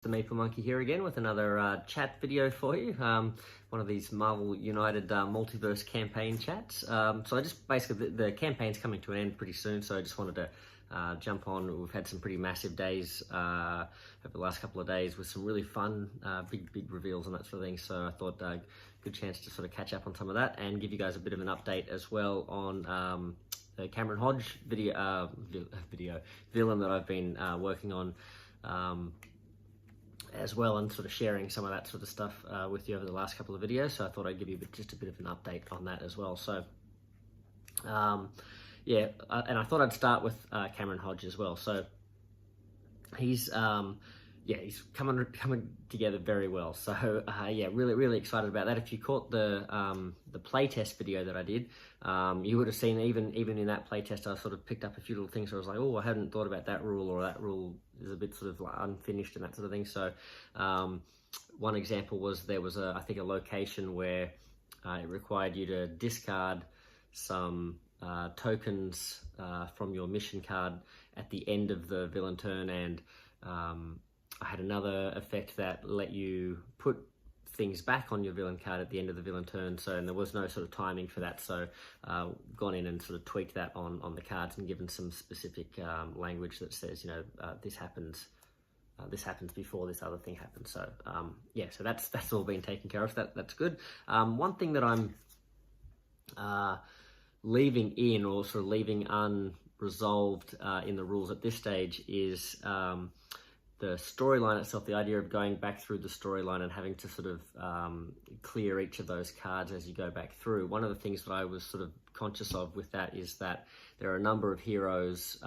The Maple Monkey here again with another chat video for you. One of these Marvel United Multiverse campaign chats. So I just basically, the campaign's coming to an end pretty soon, so I just wanted to jump on. We've had some pretty massive days over the last couple of days with some really fun, big reveals and that sort of thing. So I thought good chance to sort of catch up on some of that and give you guys a bit of an update as well on the Cameron Hodge villain that I've been working on. As well, and sort of sharing some of that sort of stuff with you over the last couple of videos. So I thought I'd give you just a bit of an update on that as well. So yeah, and I thought I'd start with Cameron Hodge as well. So he's he's coming together very well. So yeah, really excited about that. If you caught the playtest video that I did, you would have seen even in that playtest I sort of picked up a few little things where I was like, oh, I hadn't thought about that rule, or that rule is a bit sort of like unfinished and that sort of thing. So one example was there was I think a location where it required you to discard some tokens from your mission card at the end of the villain turn, and I had another effect that let you put things back on your villain card at the end of the villain turn. So, and there was no sort of timing for that. So gone in and sort of tweaked that on the cards and given some specific language that says, you know, this happens before this other thing happens. So yeah, so that's all been taken care of. That's good. One thing that I'm leaving in, or sort of leaving unresolved in the rules at this stage, is the storyline itself, the idea of going back through the storyline and having to sort of clear each of those cards as you go back through. One of the things that I was sort of conscious of with that is that there are a number of heroes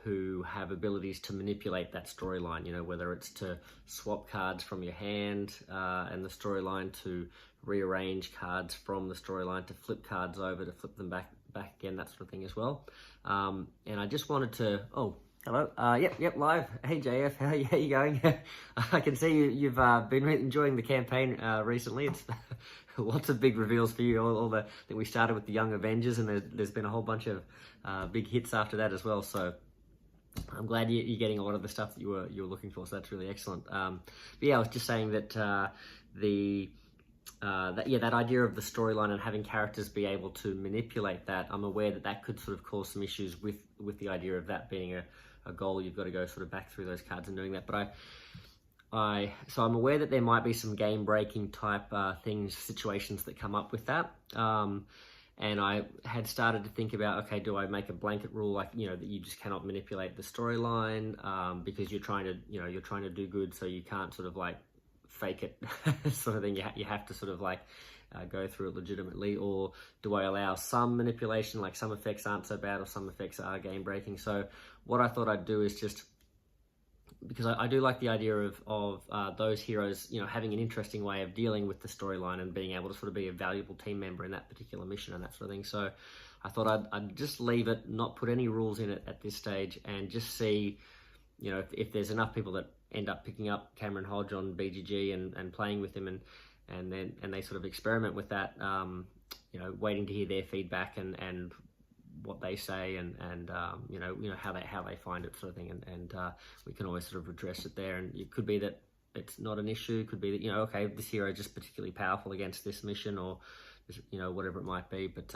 who have abilities to manipulate that storyline, you know, whether it's to swap cards from your hand and the storyline, to rearrange cards from the storyline, to flip cards over, to flip them back again, that sort of thing as well. And I just wanted to, hello. Yep, live. Hey, JF, how you going? I can see you've been enjoying the campaign recently. It's lots of big reveals for you. All that we started with the Young Avengers, and there's been a whole bunch of big hits after that as well. So I'm glad you're getting a lot of the stuff that you were looking for. So that's really excellent. But yeah, I was just saying that that idea of the storyline and having characters be able to manipulate that, I'm aware that could sort of cause some issues with the idea of that being a goal. You've got to go sort of back through those cards and doing that. But so I'm aware that there might be some game breaking type situations that come up with that. And I had started to think about, okay, do I make a blanket rule, like, you know, that you just cannot manipulate the storyline because you're trying to do good, so you can't sort of like fake it sort of thing. You have to sort of like go through it legitimately. Or do I allow some manipulation, like some effects aren't so bad or some effects are game breaking? So what I thought I'd do is just, because I do like the idea of those heroes, you know, having an interesting way of dealing with the storyline and being able to sort of be a valuable team member in that particular mission and that sort of thing. So I thought I'd just leave it, not put any rules in it at this stage, and just see, you know, if there's enough people that end up picking up Cameron Hodge on BGG and playing with him, and they sort of experiment with that, you know, waiting to hear their feedback and what they say, and you know how they find it, sort of thing, and we can always sort of address it there. And it could be that it's not an issue. It could be that, you know, okay, this hero is just particularly powerful against this mission, or, you know, whatever it might be. But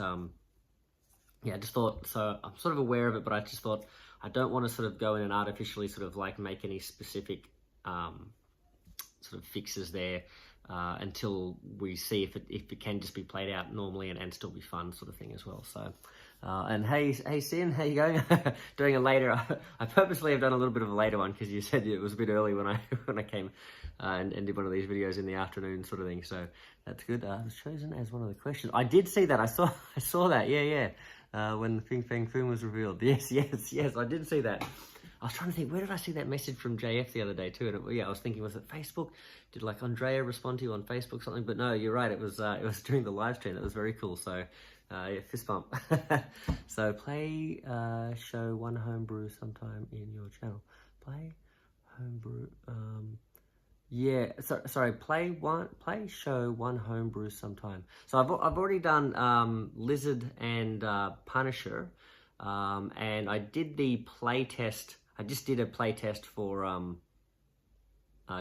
yeah, I just thought, so I'm sort of aware of it, but I just thought I don't want to sort of go in and artificially sort of like make any specific sort of fixes there until we see if it can just be played out normally and still be fun, sort of thing as well. So and hey Sin, how you going? Doing a later, I purposely have done a little bit of a later one because you said it was a bit early when I came and did one of these videos in the afternoon, sort of thing. So that's good. I was chosen as one of the questions. I did see that. I saw that. Yeah. When Fing Fang Foom was revealed. Yes, I did see that. I was trying to think, where did I see that message from JF the other day too? And yeah, I was thinking, was it Facebook? Did like Andrea respond to you on Facebook, something? But no, you're right. It was during the live stream. That was very cool. So yeah, fist bump. So play show one homebrew sometime in your channel. Play homebrew. Yeah, sorry. Play show one homebrew sometime. So I've already done Lizard and Punisher, and I did the play test. I just did a play test for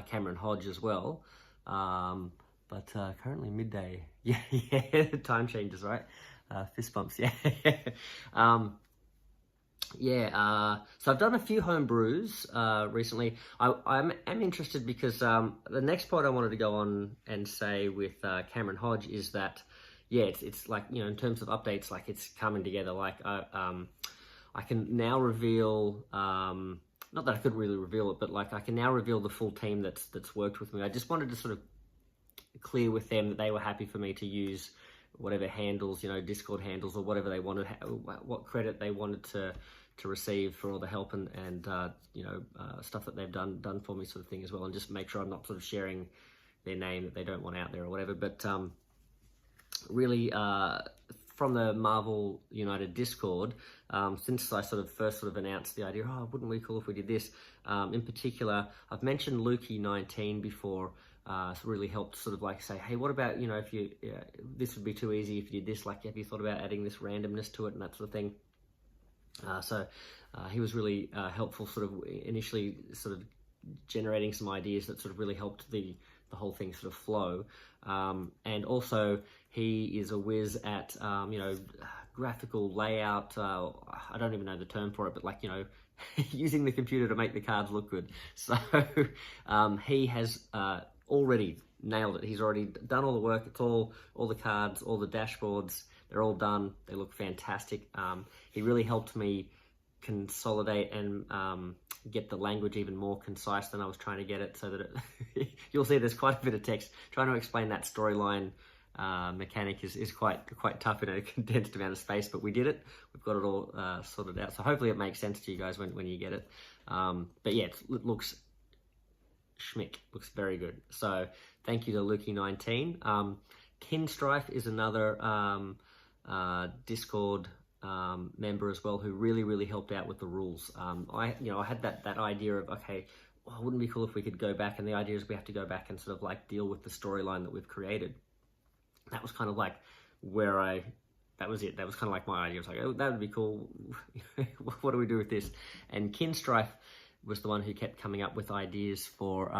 Cameron Hodge as well. But currently midday. Yeah, yeah, time changes, right? Fist bumps, yeah. So I've done a few home brews recently. I'm interested because the next point I wanted to go on and say with Cameron Hodge is that, yeah, it's like, you know, in terms of updates, like it's coming together. Like I can now reveal, not that I could really reveal it, but like I can now reveal the full team that's worked with me. I just wanted to sort of clear with them that they were happy for me to use whatever handles, you know, Discord handles or whatever they wanted, what credit they wanted to receive for all the help and you know, stuff that they've done for me, sort of thing as well, and just make sure I'm not sort of sharing their name that they don't want out there or whatever. But really, from the Marvel United Discord, since I first announced the idea, oh, wouldn't we be cool if we did this? In particular, I've mentioned Lukey19 before. So really helped sort of like say, hey, what about, you know, if you, this would be too easy if you did this, like, have you thought about adding this randomness to it and that sort of thing? So he was really helpful, sort of initially sort of generating some ideas that sort of really helped the whole thing sort of flow. And also he is a whiz at, you know, graphical layout. I don't even know the term for it, but like, you know, using the computer to make the cards look good. So he has already nailed it. He's already done all the work. It's all the cards, all the dashboards, they're all done. They look fantastic. He really helped me consolidate and get the language even more concise than I was trying to get it, so that it you'll see there's quite a bit of text. Trying to explain that storyline mechanic is quite tough in a condensed amount of space, but we did it. We've got it all sorted out. So hopefully it makes sense to you guys when you get it. But yeah, it looks schmick, looks very good. So thank you to Lukey19. Kinstrife is another Discord member as well, who really helped out with the rules. I had that idea of, okay, well, wouldn't it be cool if we could go back, and the idea is we have to go back and sort of like deal with the storyline that we've created. That was kind of like where that was it. That was kind of like my idea. I was like, oh, that would be cool. What do we do with this? And Kinstrife was the one who kept coming up with ideas for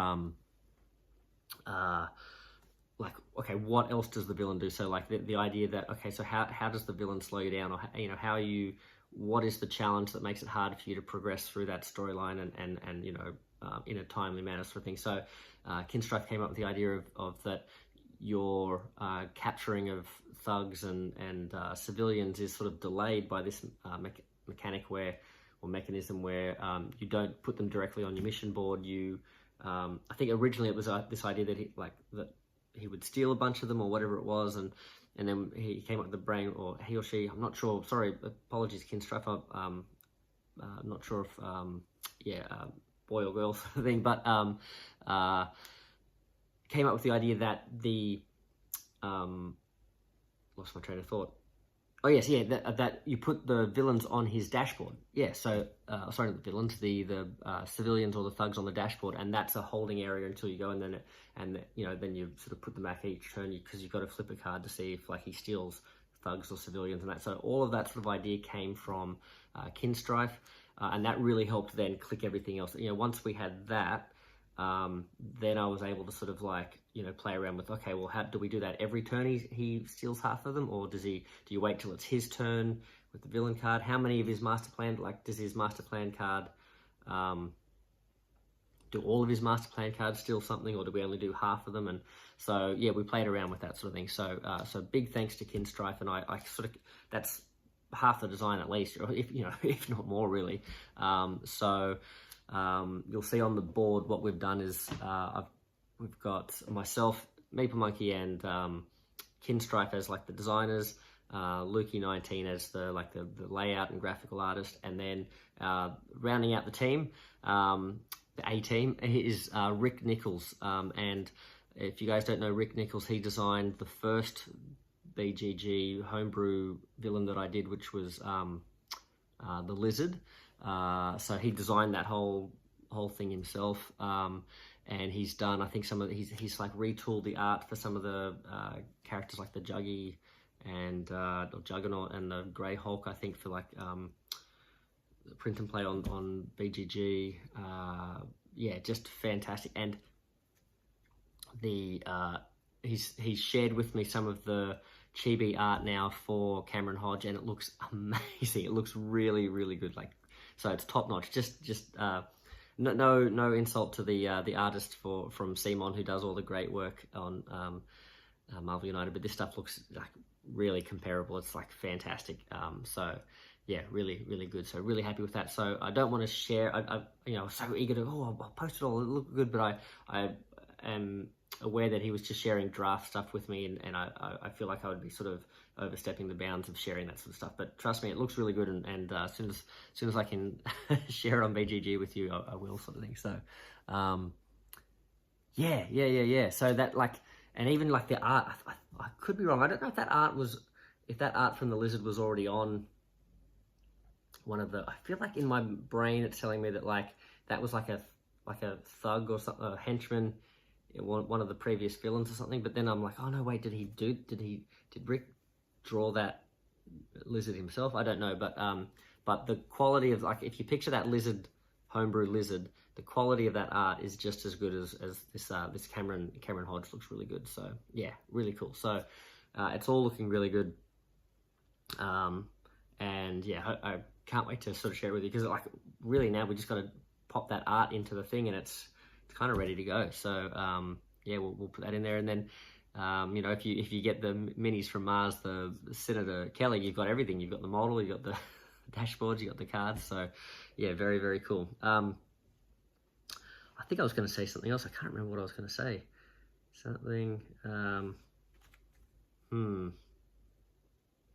like, okay, what else does the villain do? So like the idea that, okay, so how does the villain slow you down, or, you know, what is the challenge that makes it hard for you to progress through that storyline and you know, in a timely manner, sort of thing. So Kinstrife came up with the idea of that your capturing of thugs and civilians is sort of delayed by this mechanism where you don't put them directly on your mission board. You, I think originally it was this idea that he would steal a bunch of them or whatever it was, and then he came up with the brain, or he or she, I'm not sure, sorry, apologies Kinstrife, I'm not sure if boy or girl sort of thing, but came up with the idea that lost my train of thought. Oh yes, yeah, that you put the villains on his dashboard. Yeah, so sorry, not the villains, the civilians or the thugs on the dashboard, and that's a holding area until you go, and then you know, then you sort of put them back each turn, because you've got to flip a card to see if like he steals thugs or civilians and that. So all of that sort of idea came from Kinstrife, and that really helped then click everything else. You know, once we had that, then I was able to sort of like, you know, play around with, okay, well, how do we do that every turn he steals half of them, or do you wait till it's his turn with the villain card? How many of his master plan, like, does his master plan card, do all of his master plan cards steal something, or do we only do half of them? And so yeah, we played around with that sort of thing. So so big thanks to Kinstrife, and I sort of, that's half the design at least, or if, you know, if not more really. So you'll see on the board what we've done is we've got myself, Maple Monkey, and Kinstrife as like the designers, Lukey19 as the layout and graphical artist, and then rounding out the team, the A team, is Rick Nichols. And if you guys don't know Rick Nichols, he designed the first BGG homebrew villain that I did, which was the Lizard. So he designed that whole thing himself, and he's done, I think, he's like retooled the art for some of the characters like the Juggy and or Juggernaut and the Grey Hulk, I think, for like print and play on BGG. Yeah, just fantastic. And he's shared with me some of the chibi art now for Cameron Hodge, and it looks amazing. It looks really, really good. Like, so it's top notch. No insult to the artist from Simon, who does all the great work on Marvel United, but this stuff looks like really comparable. It's like fantastic. So yeah, really, really good. So really happy with that. So I don't want to share. I so eager to I'll post it all. It look good, but I am aware that he was just sharing draft stuff with me, and I feel like I would be sort of overstepping the bounds of sharing that sort of stuff. But trust me, it looks really good, and as soon as I can share it on BGG with you, I will, sort of thing. So yeah. So that, like, and even like the art, I could be wrong. I don't know if that art from the lizard was already on one of the. I feel like in my brain it's telling me that like that was like a thug or something, a henchman, one of the previous villains or something. But then I'm like, oh no, wait, did Rick draw that lizard himself? I don't know, but the quality of, like, if you picture that lizard, homebrew lizard, the quality of that art is just as good as this Cameron Hodge looks really good. So yeah, really cool. So it's all looking really good, and yeah, I can't wait to sort of share it with you, because like really now we just got to pop that art into the thing, and it's kind of ready to go. So yeah, we'll put that in there, and then if you get the minis from Mars, the Senator Kelly, you've got everything. You've got the model, you've got the dashboards, you've got the cards. So yeah, very, very cool. I think I was going to say something else. I can't remember what I was going to say. Something.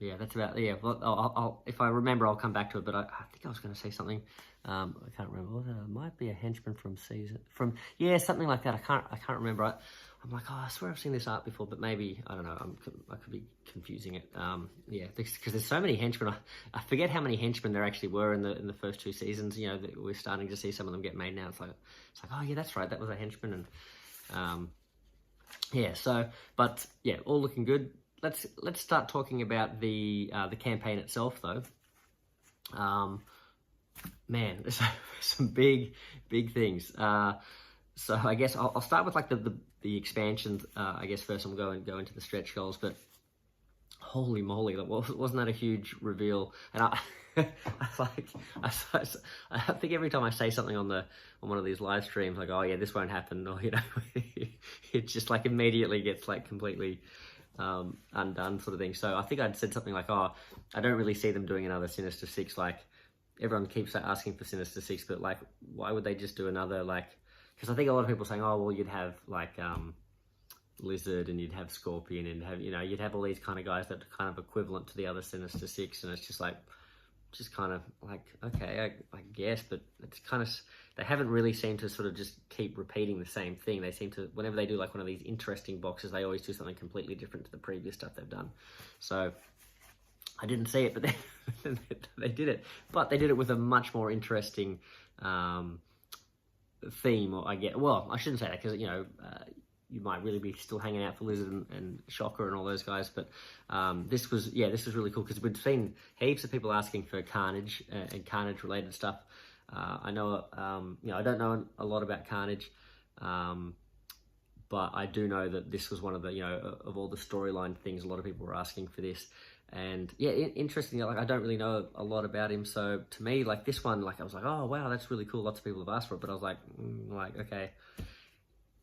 Yeah, that's about. Yeah, well, I'll if I remember, I'll come back to it. But I think I was going to say something. I can't remember. It might be a henchman from something like that. I can't remember. I'm like, oh, I swear I've seen this art before, but maybe I don't know. I could be confusing it. Yeah, because there's so many henchmen. I forget how many henchmen there actually were in the first 2 seasons. You know, we're starting to see some of them get made now. It's like, oh yeah, that's right, that was a henchman. And yeah. So, but yeah, all looking good. Let's start talking about the campaign itself, though. Man, there's some big things. So I guess I'll start with like the expansions. I guess first I'm going to go into the stretch goals, but holy moly, wasn't that a huge reveal? And I think every time I say something on one of these live streams, like, oh yeah, this won't happen, or it just like immediately gets like completely undone, sort of thing. So I think I'd said something like, oh, I don't really see them doing another Sinister Six. Like, everyone keeps asking for Sinister Six, but like, why would they just do another, like, because I think a lot of people are saying, oh, well, you'd have like Lizard, and you'd have Scorpion, and you'd have all these kind of guys that are kind of equivalent to the other Sinister Six, and it's just kind of like, okay, I guess, but it's kind of, they haven't really seemed to sort of just keep repeating the same thing. They seem to, whenever they do like one of these interesting boxes, they always do something completely different to the previous stuff they've done. So I didn't see it, but they did it. But they did it with a much more interesting theme, or I get. Well, I shouldn't say that, because you might really be still hanging out for Lizard and Shocker and all those guys. But this was really cool, because we've seen heaps of people asking for Carnage and Carnage related stuff. I know, I don't know a lot about Carnage, but I do know that this was one of the, of all the storyline things, a lot of people were asking for this. And yeah, interestingly, like, I don't really know a lot about him. So to me, like, this one, like, I was like, oh wow, that's really cool. Lots of people have asked for it, but I was like, okay.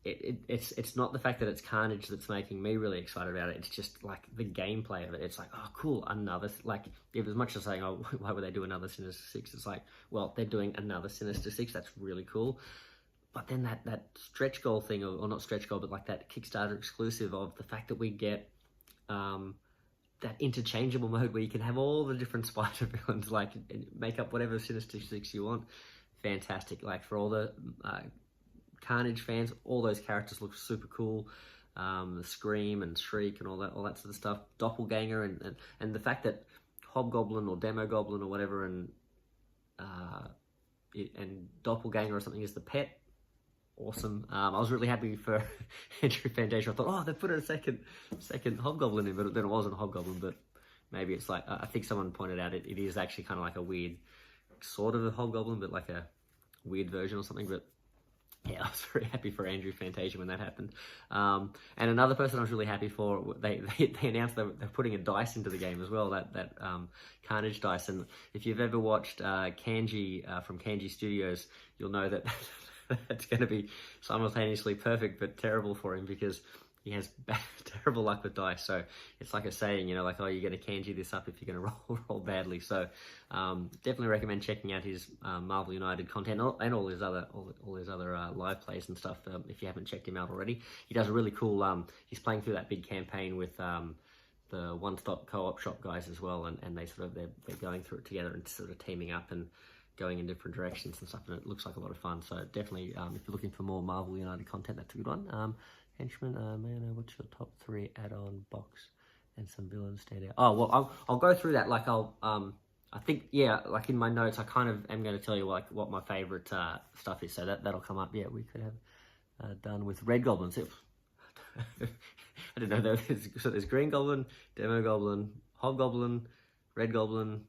It's not the fact that it's Carnage that's making me really excited about it. It's just like the gameplay of it. It's like, oh cool, another, like, if as much as saying, oh, why would they do another Sinister Six? It's like, well, they're doing another Sinister Six. That's really cool. But then that stretch goal thing, or not stretch goal, but like that Kickstarter exclusive of the fact that we get that interchangeable mode where you can have all the different spider villains, like, make up whatever Sinister Six you want. Fantastic. Like, for all the Carnage fans, all those characters look super cool. The Scream and Shriek and all that sort of stuff. Doppelganger and the fact that Hobgoblin or Demogoblin or whatever and Doppelganger or something is the pet. Awesome. I was really happy for Andrew Fantasia. I thought, oh, they put a second Hobgoblin in, but then it wasn't a Hobgoblin. But maybe it's like, I think someone pointed out it is actually kind of like a weird sort of a Hobgoblin, but like a weird version or something. But Yeah, I was very happy for Andrew Fantasia when that happened. And another person I was really happy for, they announced they're putting a dice into the game as well, that Carnage dice. And if you've ever watched Kanji from Kanji Studios, you'll know that that's going to be simultaneously perfect but terrible for him, because he has terrible luck with dice. So it's like a saying, you know, like, oh, you're going to kanji this up if you're going to roll badly. So definitely recommend checking out his Marvel United content and all his other live plays and stuff if you haven't checked him out already. He does a really cool. He's playing through that big campaign with the One Stop Co-op Shop guys as well, and they're going through it together and sort of teaming up and going in different directions and stuff, and it looks like a lot of fun. So definitely, if you're looking for more Marvel United content, that's a good one. Henchman, may I know what's your top 3 add-on box and some villains stand out? Oh, well, I'll go through that. Like, I think, yeah, like in my notes, I kind of am going to tell you like what my favorite stuff is. So that'll come up. Yeah, we could have done with Red Goblins. I don't know. There's Green Goblin, Demo Goblin, Hobgoblin, Red Goblin.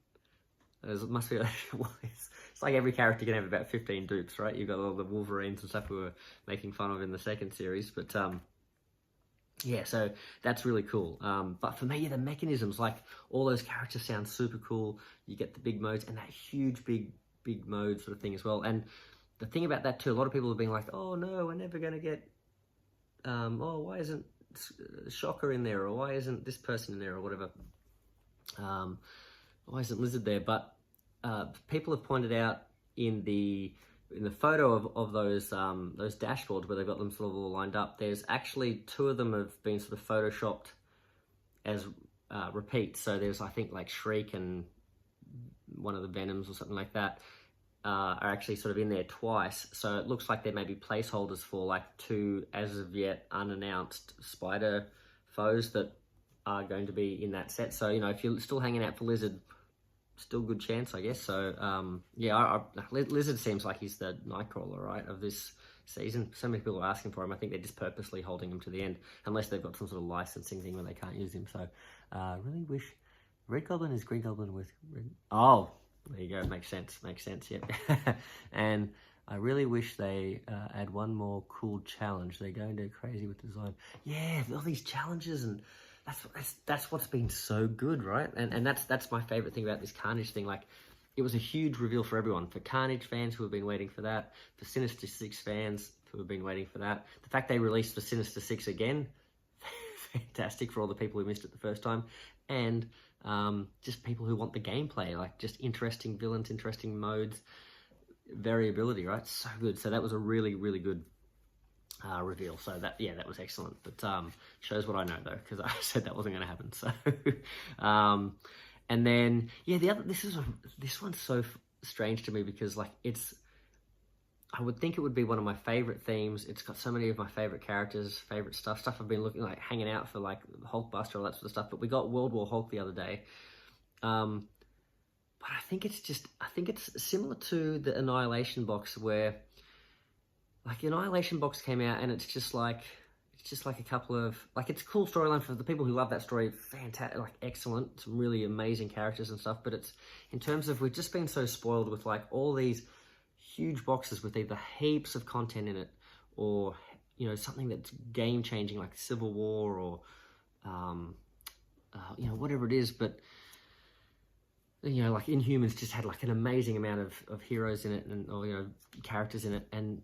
There must be. It's like every character can have about 15 dupes, right? You've got all the Wolverines and stuff we were making fun of in the second series, but yeah, so that's really cool. But for me, the mechanisms, like all those characters sound super cool. You get the big modes and that huge big mode sort of thing as well. And the thing about that too, a lot of people have been like, oh no, we're never going to get, oh, why isn't Shocker in there, or why isn't this person in there, or whatever. Why isn't Lizard there? But people have pointed out in the photo of those dashboards where they've got them sort of all lined up, there's actually 2 of them have been sort of photoshopped as repeats. So there's, I think, like Shriek and one of the Venoms or something like that are actually sort of in there twice. So it looks like there may be placeholders for like 2 as of yet unannounced spider foes that are going to be in that set. So, you know, if you're still hanging out for Lizard, still good chance, I guess. So, yeah, Lizard seems like he's the Nightcrawler, right, of this season. So many people are asking for him. I think they're just purposely holding him to the end, unless they've got some sort of licensing thing where they can't use him. So, really wish Red Goblin is Green Goblin with Red. Oh, there you go. Makes sense. Yep. And I really wish they add one more cool challenge. They're going to crazy with design. Yeah, all these challenges, and that's what's been so good, right? And that's my favorite thing about this Carnage thing. Like, it was a huge reveal for everyone. For Carnage fans who have been waiting for that, for Sinister Six fans who have been waiting for that. The fact they released the Sinister Six again, fantastic for all the people who missed it the first time. And just people who want the gameplay, like just interesting villains, interesting modes, variability, right? So good. So that was a really, really good reveal. So that was excellent. But shows what I know though, because I said that wasn't going to happen. So and then this one's so strange to me, because like I would think it would be one of my favorite themes. It's got so many of my favorite characters, favorite stuff I've been looking, like hanging out for, like Hulkbuster, all that sort of stuff. But we got World War Hulk the other day. But I think it's similar to the Annihilation box, where like Annihilation box came out and it's just like a couple of, like, it's a cool storyline for the people who love that story. Fantastic, like excellent, some really amazing characters and stuff. But it's, in terms of, we've just been so spoiled with like all these huge boxes with either heaps of content in it, or, you know, something that's game changing like Civil War, or you know, whatever it is. But you know, like Inhumans just had like an amazing amount of heroes in it, and, or, you know, characters in it. And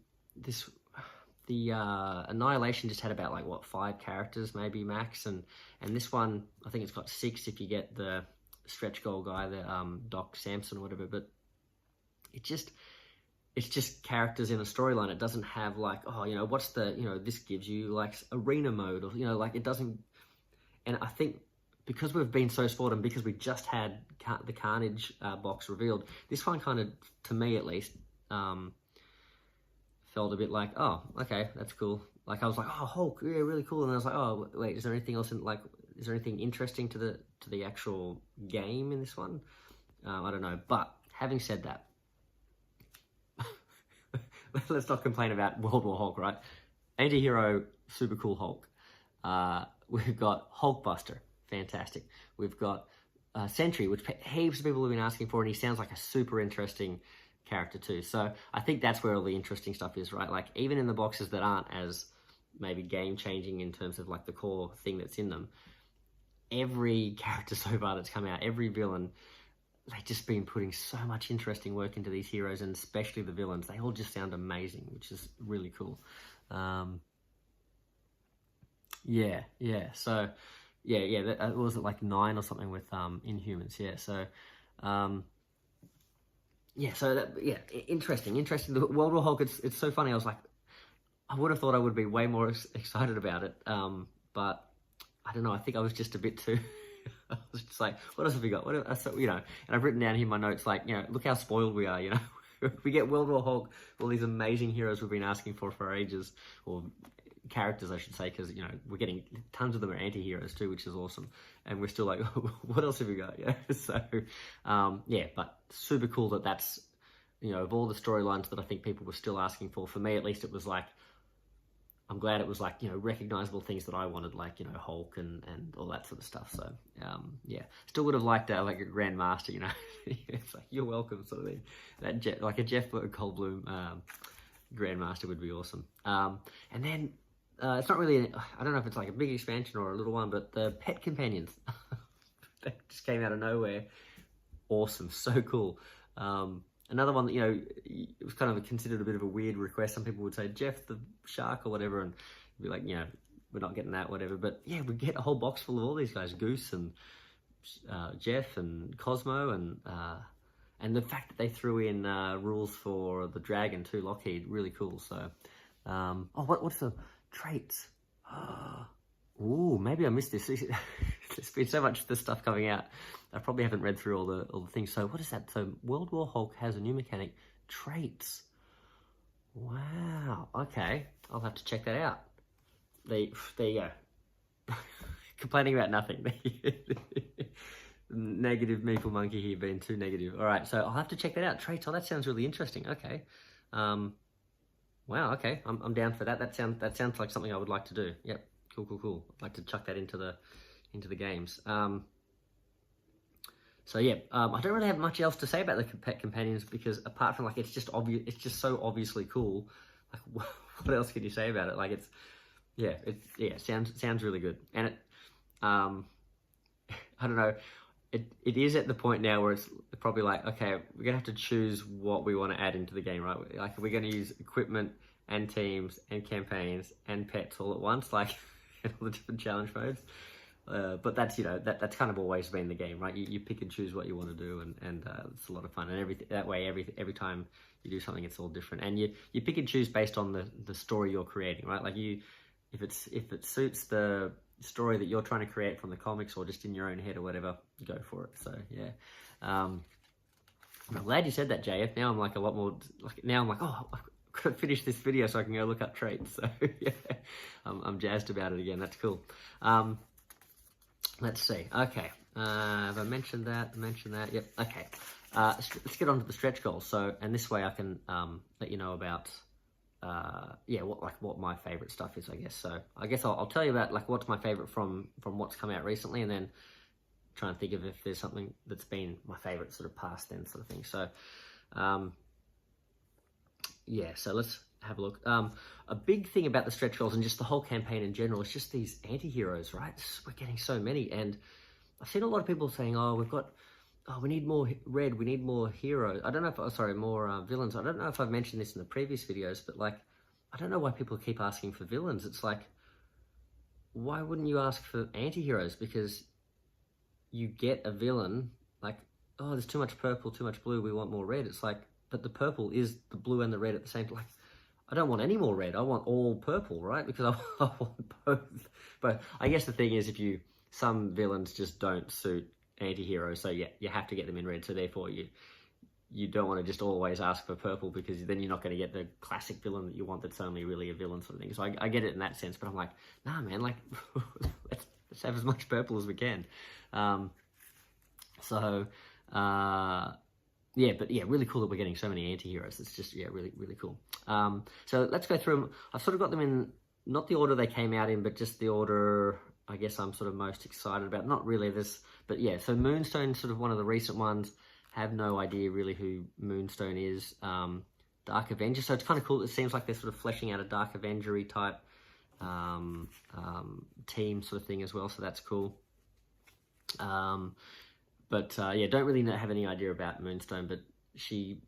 the Annihilation just had about like 5 characters maybe max, and this one I think it's got 6 if you get the stretch goal guy, the Doc Samson or whatever. But it's just characters in a storyline. It doesn't have like, oh, you know, what's the, you know, this gives you like arena mode, or, you know, like it doesn't. And I think because we've been so spoiled, and because we just had the Carnage box revealed, this one kind of, to me at least, felt a bit like, oh, okay, that's cool. Like I was like, oh, Hulk, yeah, really cool. And I was like, oh, wait, is there anything else in, like, is there anything interesting to the actual game in this one? I don't know. But having said that, let's not complain about World War Hulk, right? Anti-hero, super cool Hulk. We've got Hulkbuster, fantastic. We've got Sentry, which heaps of people have been asking for, and he sounds like a super interesting character too. So I think that's where all the interesting stuff is, right? Like even in the boxes that aren't as maybe game changing in terms of like the core thing that's in them, every character so far that's come out, every villain, they've just been putting so much interesting work into these heroes, and especially the villains. They all just sound amazing, which is really cool. So that was it, like 9 or something with Inhumans. Interesting. The World War Hulk, it's so funny. I was like, I would have thought I would be way more excited about it, but I don't know. I think I was just a bit too. I was just like, what else have we got? And I've written down here in my notes, like, look how spoiled we are. We get World War Hulk, all these amazing heroes we've been asking for ages, or characters, I should say, because we're getting tons of them are anti-heroes too, which is awesome, and we're still like, what else have we got? But super cool that's of all the storylines that I think people were still asking for me at least, it was like, I'm glad it was like recognizable things that I wanted, like Hulk and all that sort of stuff. So still would have liked like a Grandmaster, it's like, you're welcome sort of thing. That like a Jeff Goldblum Grandmaster would be awesome. And then it's not really, I don't know if it's like a big expansion or a little one, but the pet companions, they just came out of nowhere. Awesome, so cool. Another one that, it was kind of considered a bit of a weird request. Some people would say Jeff the shark or whatever, and be like, we're not getting that, whatever. But yeah, we get a whole box full of all these guys, Goose and Jeff and Cosmo, and the fact that they threw in rules for the dragon too, Lockheed, really cool. So, what's the traits? Ooh, maybe I missed this. There's been so much of this stuff coming out. I probably haven't read through all the things. So what is that? So World War Hulk has a new mechanic, traits. Wow. Okay, I'll have to check that out. There you go. Complaining about nothing. Negative Meeple Monkey here being too negative. All right, so I'll have to check that out. Traits. Oh, that sounds really interesting. Okay. Wow. Okay, I'm down for that. That sounds like something I would like to do. Yep. Cool. I'd like to chuck that into the games. I don't really have much else to say about the pet companions, because apart from like it's just obvious, it's just so obviously cool. Like what else can you say about it? Like it sounds really good, and it I don't know. It is at the point now where it's probably like, okay, we're gonna have to choose what we want to add into the game, right? Like, we're gonna use equipment and teams and campaigns and pets all at once, like all the different challenge modes. But that's that's kind of always been the game, right? You pick and choose what you want to do, and it's a lot of fun. And every time you do something, it's all different. And you pick and choose based on the story you're creating, right? Like if it suits the story that you're trying to create from the comics or just in your own head or whatever, go for it. So yeah, I'm glad you said that, JF. Now I'm like a lot more like, now I'm like, oh, I've got to finish this video so I can go look up traits. So yeah, I'm jazzed about it again. That's cool. Let's see. Okay. Have I mentioned that? Yep. Okay. Let's get on to the stretch goals. So, and this way I can let you know about what my favorite stuff is, I guess. So I guess I'll tell you about like what's my favorite from what's come out recently, and then try and think of if there's something that's been my favorite sort of past then sort of thing. So so let's have a look. A big thing about the stretch goals and just the whole campaign in general is just these anti-heroes, right? We're getting so many, and I've seen a lot of people saying, we need more red, we need more heroes. I don't know if, more villains. I don't know if I've mentioned this in the previous videos, but like, I don't know why people keep asking for villains. It's like, why wouldn't you ask for anti-heroes? Because you get a villain, like, oh, there's too much purple, too much blue, we want more red. It's like, but the purple is the blue and the red at the same time. Like, I don't want any more red. I want all purple, right? Because I want both. But I guess the thing is, some villains just don't suit anti-heroes, so yeah, you have to get them in red. So therefore, you don't want to just always ask for purple, because then you're not going to get the classic villain that you want. That's only really a villain sort of thing. So I get it in that sense, but I'm like, nah, man, like let's have as much purple as we can. Really cool that we're getting so many anti-heroes. It's just, really, really cool. So let's go through them. I've sort of got them in, not the order they came out in, but just the order I guess I'm sort of most excited about. Not really this, but yeah, so Moonstone, sort of one of the recent ones, have no idea really who Moonstone is. Dark Avenger, so it's kind of cool. It seems like they're sort of fleshing out a Dark Avenger-y type team sort of thing as well, so that's cool. But yeah, don't really have any idea about Moonstone, but she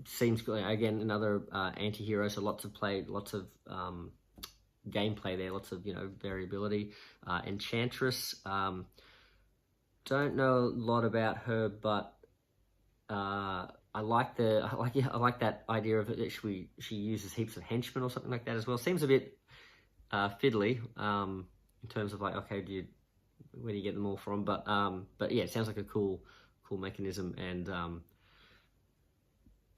seems, again, another anti-hero, so lots of gameplay there, lots of, variability. Enchantress, don't know a lot about her, but I like that idea of it. She uses heaps of henchmen or something like that as well. Seems a bit fiddly in terms of like, okay, where do you get them all from? But yeah, it sounds like a cool mechanism, and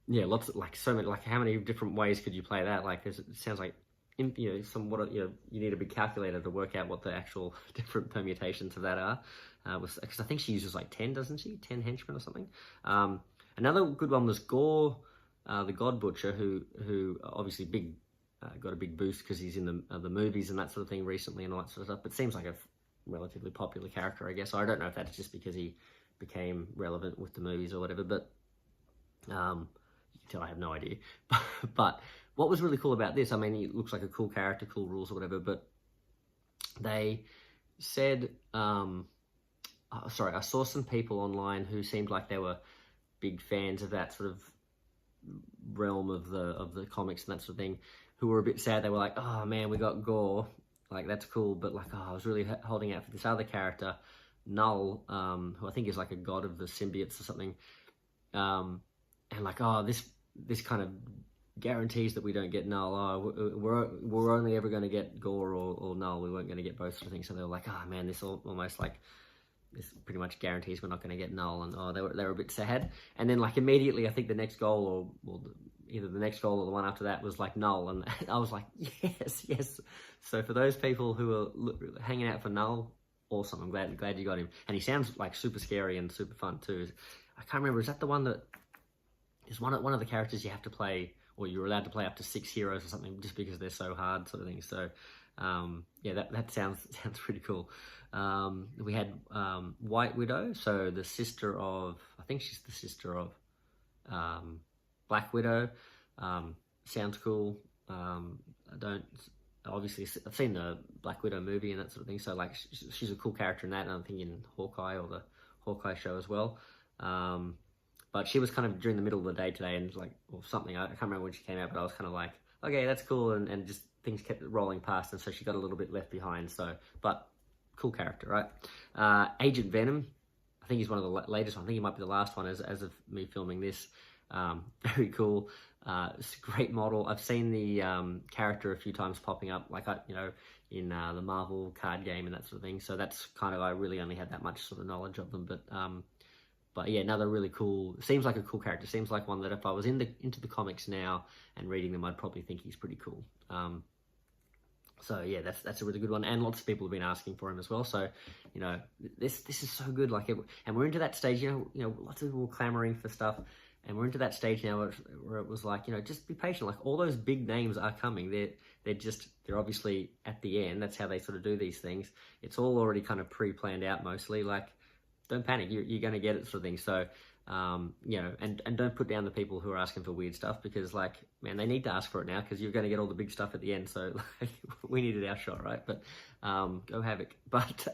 yeah, lots of, like, so many, like, how many different ways could you play that? Like, it sounds like, you need a big calculator to work out what the actual different permutations of that are. Because I think she uses like 10, doesn't she? 10 henchmen or something. Another good one was Gore, the God Butcher, who obviously got a big boost because he's in the movies and that sort of thing recently and all that sort of stuff. But seems like a relatively popular character, I guess. So I don't know if that's just because he became relevant with the movies or whatever. But you can tell I have no idea. But what was really cool about this, I mean, he looks like a cool character, cool rules or whatever. But they said, I saw some people online who seemed like they were big fans of that sort of realm of the comics and that sort of thing, who were a bit sad. They were like, oh man, we got Gore, like that's cool, but like, I was really holding out for this other character, Null, who I think is like a god of the symbiotes or something, and like, this kind of guarantees that we don't get Null. We're only ever going to get Gore or Null. We weren't going to get both sort of things. So they were like, oh man, this almost like, this pretty much guarantees we're not going to get Null, and they were a bit sad. And then like immediately, I think the next goal, or either the next goal or the one after that, was like Null, and I was like, yes. So for those people who are hanging out for Null, awesome. I'm glad you got him, and he sounds like super scary and super fun too. I can't remember, is that the one that is one of the characters you have to play, or you're allowed to play up to 6 heroes or something, just because they're so hard, sort of thing. So yeah, that sounds pretty cool. We had White Widow, so the sister of, I think she's the sister of Black Widow. Sounds cool. Obviously I've seen the Black Widow movie and that sort of thing, so like she's a cool character in that, and I'm thinking Hawkeye, or the Hawkeye show as well. But she was kind of during the middle of the day today, and like, or something, I can't remember when she came out, but I was kind of like, okay, that's cool, and just things kept rolling past, and so she got a little bit left behind. So, but cool character, right? Agent Venom, I think he's one of the latest one. I think he might be the last one as of me filming this. Very cool. It's a great model. I've seen the character a few times popping up, like, in the Marvel card game and that sort of thing. So that's kind of, I really only had that much sort of knowledge of them, but yeah, another really cool, seems like a cool character. Seems like one that if I was into the comics now and reading them, I'd probably think he's pretty cool. So yeah, that's a really good one, and lots of people have been asking for him as well. So, this is so good. Like, and we're into that stage. Lots of people were clamoring for stuff, and we're into that stage now where it was like, just be patient. Like, all those big names are coming. They're obviously at the end. That's how they sort of do these things. It's all already kind of pre-planned out mostly. Like, don't panic. You're going to get it, sort of thing. So, and don't put down the people who are asking for weird stuff, because, like, man, they need to ask for it now, because you're going to get all the big stuff at the end. So, like, we needed our shot, right? But go Havoc. But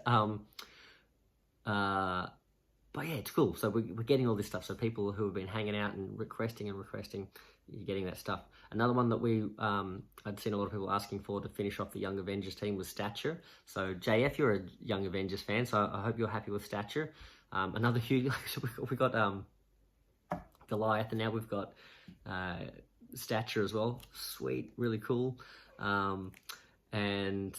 yeah, it's cool. So we're getting all this stuff. So people who have been hanging out and requesting, you're getting that stuff. Another one that I'd seen a lot of people asking for to finish off the Young Avengers team was Stature. So JF, you're a Young Avengers fan, so I hope you're happy with Stature. Another huge, so we got Goliath, and now we've got Stature as well. Sweet, really cool. And then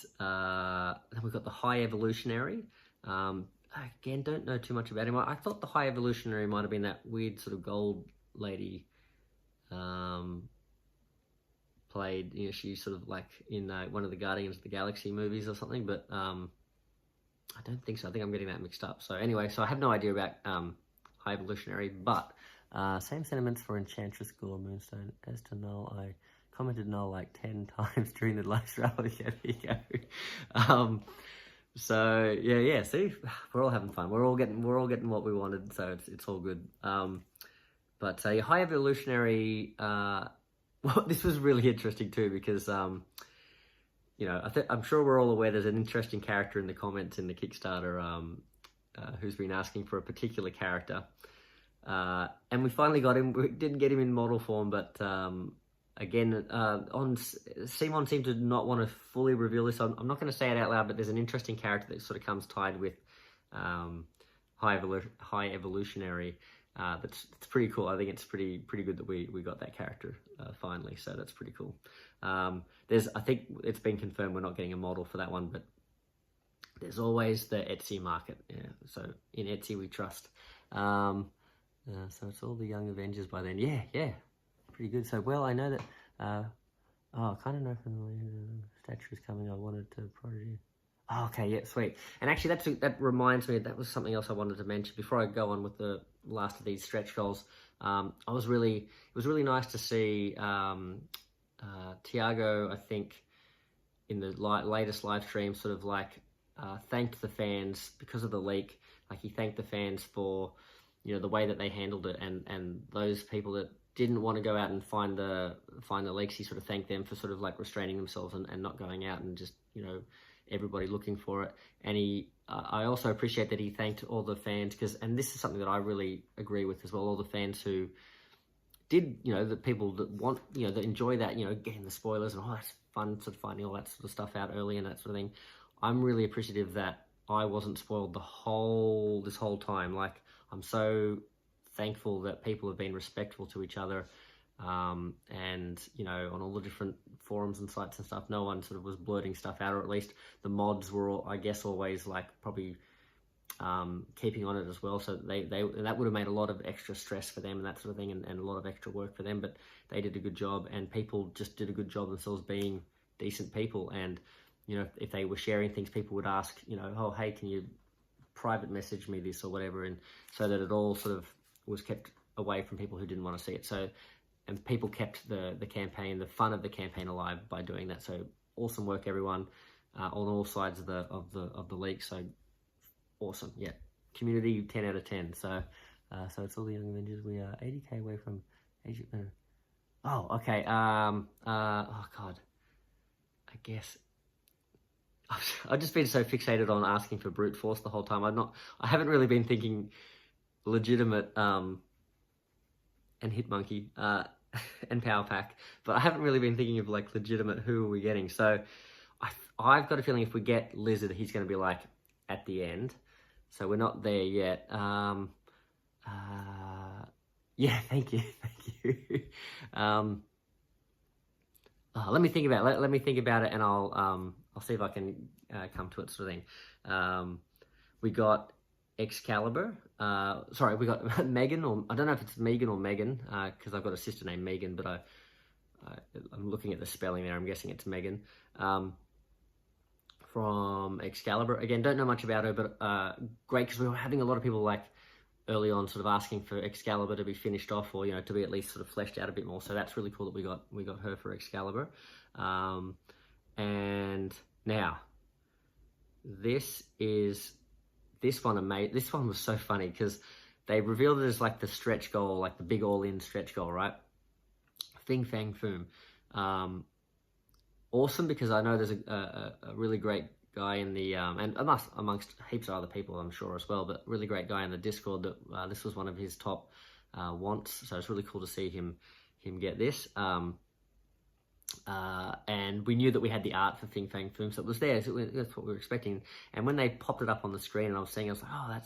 we've got the High Evolutionary. Again, don't know too much about him. I thought the High Evolutionary might have been that weird sort of gold lady, played, she's sort of like in one of the Guardians of the Galaxy movies or something, but I don't think so. I think I'm getting that mixed up. So anyway, so I have no idea about High Evolutionary, but same sentiments for Enchantress, Gore, Moonstone. As to Null, I commented Null like 10 times during the live stream. Yeah, there you go. So yeah. See, we're all having fun. We're all getting what we wanted. So it's all good. But your High Evolutionary, well, this was really interesting too, because you know, I'm sure we're all aware there's an interesting character in the comments in the Kickstarter who's been asking for a particular character. And we finally got him. We didn't get him in model form, but again, Simon seemed to not want to fully reveal this. I'm not going to say it out loud, but there's an interesting character that sort of comes tied with High Evolutionary. That's pretty cool. I think it's pretty good that we got that character finally. So that's pretty cool. I think it's been confirmed we're not getting a model for that one, but there's always the Etsy market. Yeah, so in Etsy we trust. So it's all the Young Avengers by then. Yeah, pretty good. So, well, I know that, I kind of know from the statues coming, I wanted to Prodigy. Oh, okay, yeah, sweet. And actually, that reminds me, that was something else I wanted to mention before I go on with the last of these stretch goals. It was really nice to see Tiago, I think, in the latest live stream, sort of like thanked the fans because of the leak. Like, he thanked the fans for, you know, the way that they handled it, and those people that didn't want to go out and find the leaks, he sort of thanked them for sort of like restraining themselves and not going out and just, you know, everybody looking for it. And I also appreciate that he thanked all the fans, and this is something that I really agree with as well, all the fans who did, you know, the people that want, you know, that enjoy that, you know, getting the spoilers and, oh, that's fun, sort of finding all that sort of stuff out early and that sort of thing. I'm really appreciative that I wasn't spoiled this whole time. Like, I'm so thankful that people have been respectful to each other, and, you know, on all the different forums and sites and stuff, no one sort of was blurting stuff out, or at least the mods were all, I guess, always like probably keeping on it as well. So that would have made a lot of extra stress for them and that sort of thing, and a lot of extra work for them. But they did a good job, and people just did a good job themselves being decent people. And, you know, if they were sharing things, people would ask, you know, oh, hey, can you private message me this or whatever, and so that it all sort of was kept away from people who didn't want to see it. So, and people kept the campaign, the fun of the campaign alive by doing that. So awesome work, everyone, on all sides of the league. So awesome, yeah. Community 10 out of 10. So it's all the Young Avengers. We are 80k away from Age of... Oh, okay. Oh God. I guess I've just been so fixated on asking for brute force the whole time. I haven't really been thinking legitimate and Hitmonkey and Power Pack, but I haven't really been thinking of like legitimate who are we getting. So I've got a feeling if we get Lizard, he's going to be like at the end. So we're not there yet. Yeah, thank you. Let me think about it. Let me think about it, and I'll see if I can come to it, sort of thing. We got Excalibur. Sorry, we got Megan, or I don't know if it's Megan or Megan, because I've got a sister named Megan, but I'm looking at the spelling there. I'm guessing it's Megan. From Excalibur. Again, don't know much about her, but great, because we were having a lot of people like early on sort of asking for Excalibur to be finished off, or, you know, to be at least sort of fleshed out a bit more. So that's really cool that we got her for Excalibur. And now this one was so funny, because they revealed it as like the stretch goal, like the big all-in stretch goal, right? Fing Fang Foom. Awesome, because I know there's a really great guy in the and amongst heaps of other people, I'm sure, as well, but really great guy in the Discord that this was one of his top wants. So it's really cool to see him get this. And we knew that we had the art for Fing Fang Foom, so it was there. So that's what we were expecting. And when they popped it up on the screen, and I was seeing, I was like,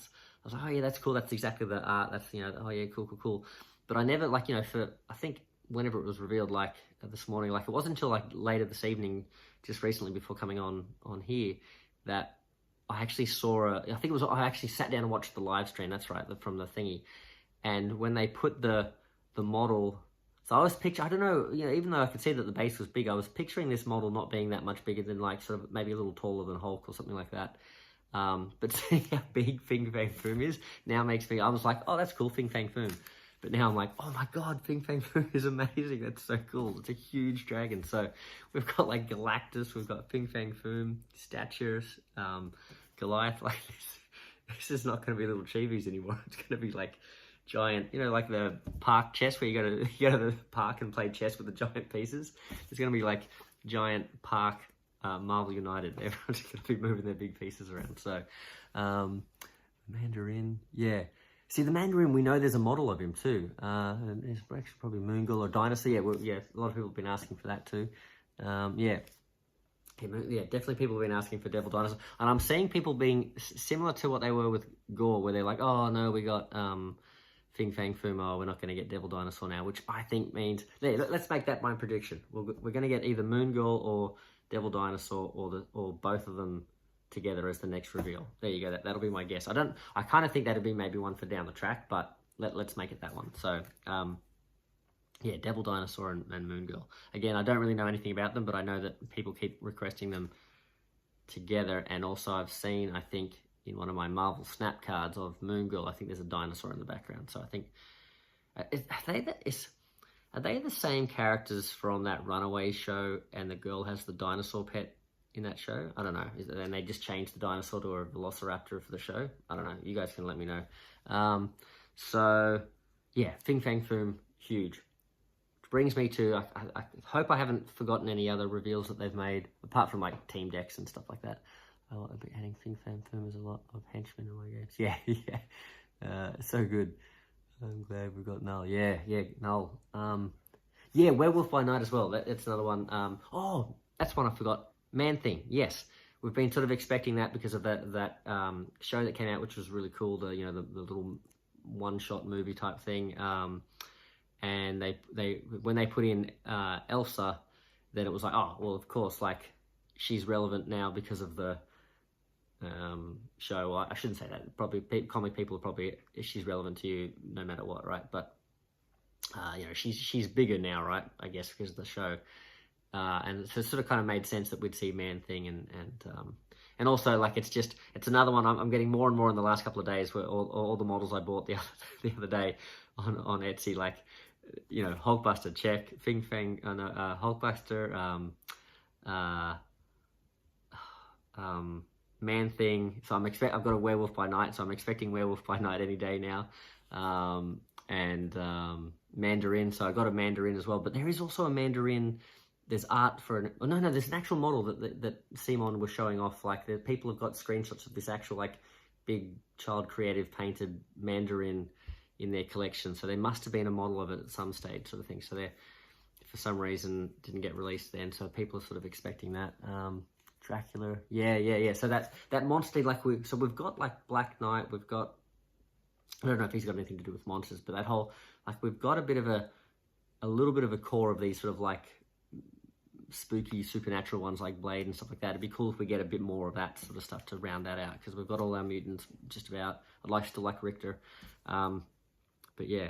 oh yeah, that's cool. That's exactly the art. That's, you know, oh yeah, cool. But I never, like, you know, I think whenever it was revealed, like this morning, like it wasn't until like later this evening, just recently before coming on here, that I actually saw I actually sat down and watched the live stream. That's right, from the thingy. And when they put the model, so I was picturing, I don't know, you know, even though I could see that the base was big, I was picturing this model not being that much bigger than like sort of maybe a little taller than Hulk or something like that. But seeing how big Fing Fang Foom is now makes me, I was like, oh, that's cool, Fing Fang Foom. But now I'm like, oh my God, Fing Fang Foom is amazing. That's so cool. It's a huge dragon. So we've got like Galactus, we've got Fing Fang Foom, statues, Goliath. Like this is not going to be little chibies anymore. It's going to be like giant, like the park chess where you go to the park and play chess with the giant pieces. It's going to be like giant park Marvel United. Everyone's going to be moving their big pieces around. So, Mandarin, yeah. See, the Mandarin, we know there's a model of him too. And there's actually probably Moongirl or Dinosaur. Yeah, a lot of people have been asking for that too. Yeah, definitely people have been asking for Devil Dinosaur. And I'm seeing people being similar to what they were with Gore, where they're like, oh no, we got Fing Fang Foom, oh, we're not going to get Devil Dinosaur now, which I think means, let's make that my prediction. We're going to get either Moongirl or Devil Dinosaur or both of them together as the next reveal. There you go. That'll be my guess. I kind of think that'd be maybe one for down the track, but let's make it that one. So, yeah, Devil Dinosaur and Moongirl. Again, I don't really know anything about them, but I know that people keep requesting them together. And also I've seen, I think, in one of my Marvel Snap cards of Moongirl, I think there's a dinosaur in the background. So I think, are they the same characters from that Runaway show and the girl has the dinosaur pet in that show? I don't know. And they just changed the dinosaur to a velociraptor for the show? I don't know. You guys can let me know. So, yeah, Fing Fang Foom, huge. Which brings me to, I hope I haven't forgotten any other reveals that they've made, apart from like team decks and stuff like that. I'll be adding Fing Fang Foom as a lot of henchmen in my games. Yeah, yeah. So good. I'm glad we've got Null. Yeah, Null. Yeah, Werewolf by Night as well. That's another one. Oh, that's one I forgot. Man-Thing, yes. We've been sort of expecting that because of that show that came out, which was really cool. The little one-shot movie type thing. And they when they put in Elsa, then it was like, oh, well, of course, like she's relevant now because of the show. Well, I shouldn't say that. Probably comic people are probably, she's relevant to you no matter what, right? But she's bigger now, right? I guess because of the show. And so it sort of kind of made sense that we'd see Man-Thing and also like it's another one I'm getting more and more in the last couple of days where all the models I bought the other day on Etsy, like Hulkbuster, check, Fing Fang, Hulkbuster, Man-Thing. So I've got a Werewolf by Night, so I'm expecting Werewolf by Night any day now, and Mandarin. So I got a Mandarin as well, but there is also a Mandarin. There's art for there's an actual model that Simon was showing off. Like the people have got screenshots of this actual like big child creative painted Mandarin in their collection. So there must have been a model of it at some stage, sort of thing. So they, for some reason, didn't get released then. So people are sort of expecting that. Dracula, yeah. So that monster, like we've got like Black Knight. We've got, I don't know if he's got anything to do with monsters, but that whole like we've got a little bit of a core of these sort of like spooky supernatural ones like Blade and stuff like that. It'd be cool if we get a bit more of that sort of stuff to round that out, because we've got all our mutants just about. I'd still like Richter, but yeah.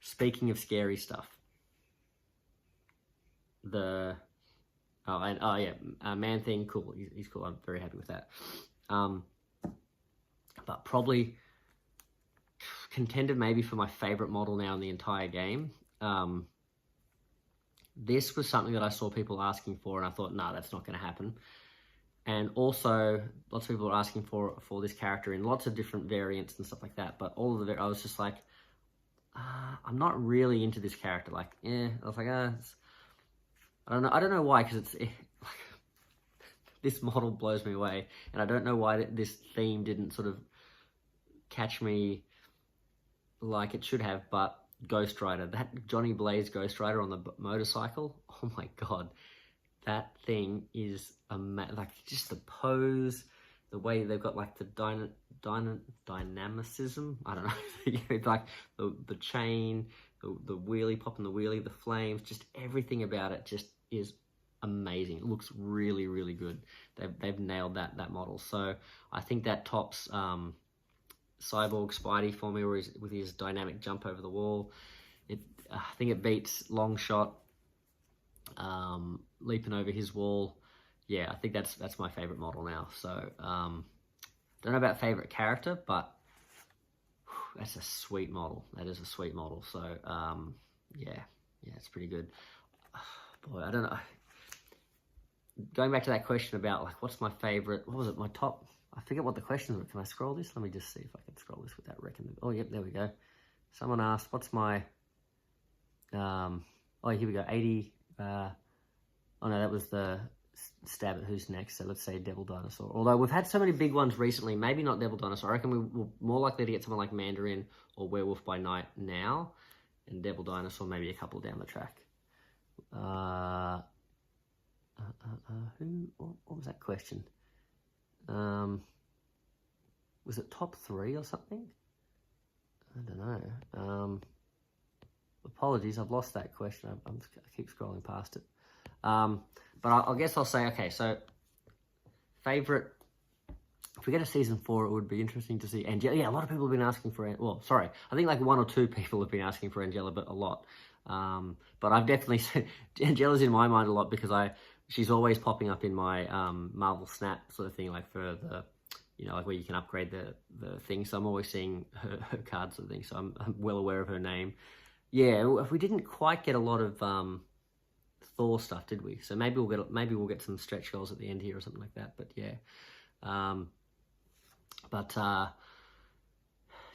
Speaking of scary stuff, Man-Thing, cool. He's cool. I'm very happy with that. But probably contended maybe for my favorite model now in the entire game. This was something that I saw people asking for, and I thought, nah, that's not going to happen. And also, lots of people are asking for this character in lots of different variants and stuff like that. But all of I was just like, I'm not really into this character. Like, I was like, I don't know why, because this model blows me away, and I don't know why this theme didn't sort of catch me like it should have. But Ghost Rider, that Johnny Blaze Ghost Rider on the motorcycle, oh my god, that thing is like just the pose, the way they've got like the dynamicism, I don't know, like the chain, the wheelie, popping the wheelie, the flames, just everything about it just is amazing. It looks really, really good. They've nailed that model. So I think that tops Cyborg Spidey for me, with his dynamic jump over the wall. I think it beats Longshot, leaping over his wall. Yeah, I think that's my favorite model now. So don't know about favorite character, but that's a sweet model. That is a sweet model. So yeah, it's pretty good. Boy, I don't know. Going back to that question about like what's my favorite, what was it, my top, I forget what the questions were. Can I scroll this? Let me just see if I can scroll this without wrecking it. Oh, yep, there we go. Someone asked, what's my, oh, here we go, 80, oh no, that was the stab at who's next, so let's say Devil Dinosaur. Although we've had so many big ones recently, maybe not Devil Dinosaur. I reckon we're more likely to get someone like Mandarin or Werewolf by Night now, and Devil Dinosaur maybe a couple down the track. What was that question? Was it top 3 or something? I don't know. Apologies, I've lost that question. I keep scrolling past it. But I guess I'll say, okay, so favourite, if we get a season 4, it would be interesting to see Angela. Yeah, a lot of people have been asking for, well, sorry, I think like 1 or 2 people have been asking for Angela, but a lot. But I've definitely said, Angela's in my mind a lot because she's always popping up in my Marvel Snap sort of thing, like for the, you know, like where you can upgrade the thing. So I'm always seeing her cards sort of thing. So I'm well aware of her name. Yeah, we didn't quite get a lot of Thor stuff, did we? So maybe we'll get some stretch goals at the end here or something like that. But yeah,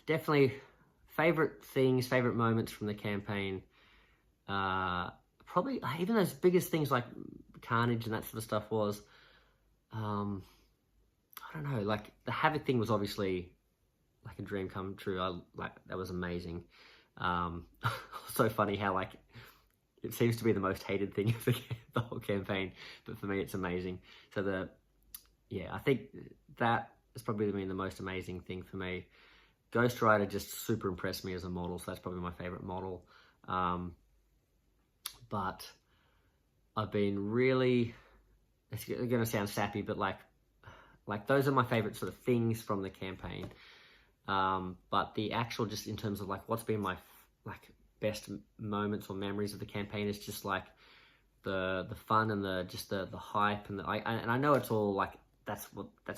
definitely favorite things, favorite moments from the campaign. Probably even those biggest things like Carnage and that sort of stuff was, I don't know, like the Havoc thing was obviously like a dream come true. That was amazing. So funny how like it seems to be the most hated thing of the whole campaign, but for me it's amazing. So I think that has probably been the most amazing thing for me. Ghost Rider just super impressed me as a model, so that's probably my favorite model. But I've been really, it's going to sound sappy, but like those are my favorite sort of things from the campaign. But the actual, just in terms of like what's been my like best moments or memories of the campaign is just like the fun and the hype and I know it's all like that's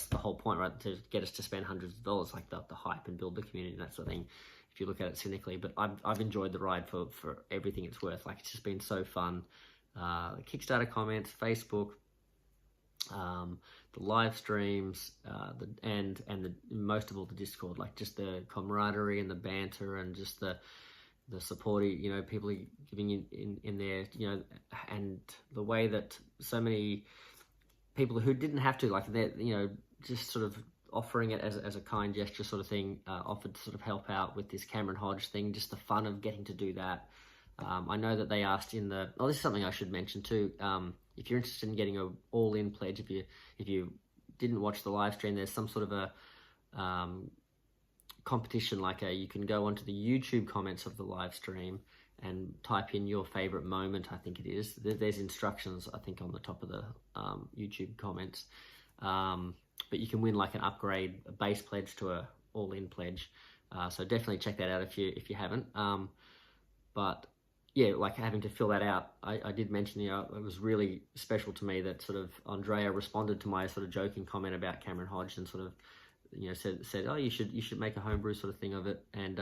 the whole point, right? To get us to spend hundreds of dollars, like the hype and build the community and that sort of thing. If you look at it cynically, but I've enjoyed the ride for everything it's worth. Like it's just been so fun. The Kickstarter comments, Facebook, the live streams, and most of all the Discord, like just the camaraderie and the banter and just the supporting, you know, people giving in there, you know, and the way that so many people who didn't have to, like they're, you know, just sort of offering it as a kind gesture sort of thing, offered to sort of help out with this Cameron Hodge thing, just the fun of getting to do that. I know that they asked in the, this is something I should mention too, if you're interested in getting a all-in pledge, if you didn't watch the live stream, there's some sort of a competition, like you can go onto the YouTube comments of the live stream and type in your favorite moment, I think it is. There's instructions, I think, on the top of the YouTube comments. But you can win like an upgrade, a base pledge to a all-in pledge. So definitely check that out if you haven't. But yeah, like having to fill that out, I did mention, you know, it was really special to me that sort of Andrea responded to my sort of joking comment about Cameron Hodge and sort of, you know, said, oh, you should make a homebrew sort of thing of it. And